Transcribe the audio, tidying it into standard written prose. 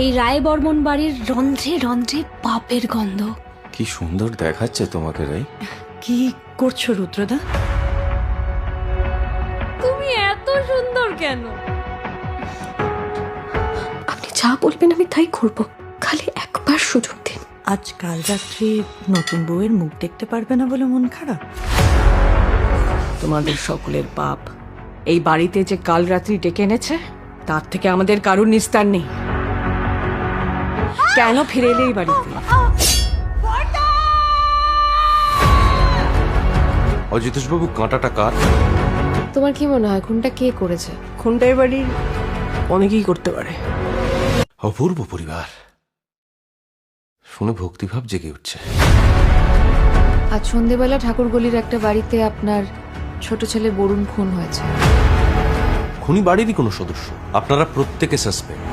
এই রায় বর্মন বাড়ির রন্ধ্রে রন্ধ্রে পাপের গন্ধ। কি সুন্দর দেখাচ্ছে তোমাকে রাই। কি করছো রুদ্রদা? তুমি এত সুন্দর কেন? আপনি যা বলবেন আমি তাই করব, খালি একবার সুযোগ দিন। আজ কাল রাত্রি নতুন বউয়ের মুখ দেখতে পারবে না বলে মন খারাপ? তোমাদের সকলের পাপ এই বাড়িতে যে কাল রাত্রি ডেকে এনেছে, তার থেকে আমাদের কারুর নিস্তার নেই। কেন ফিরে এলে এই বাড়িতে? অজিতেশবাবু, কাঁটাটা কার? তোমার কি মনে হয় খুনটা কে করেছে? খুনটা এই বাড়ির অনেকেই করতে পারে। অপূর্ব পরিবার শুনে ভক্তিভাব জেগে উঠছে। আজ সন্ধেবেলা ঠাকুরগলির একটা বাড়িতে আপনার ছোট ছেলে বরুণ খুন হয়েছে। খুনি বাড়িরই কোনো সদস্য? আপনারা প্রত্যেকে সাসপেক্ট।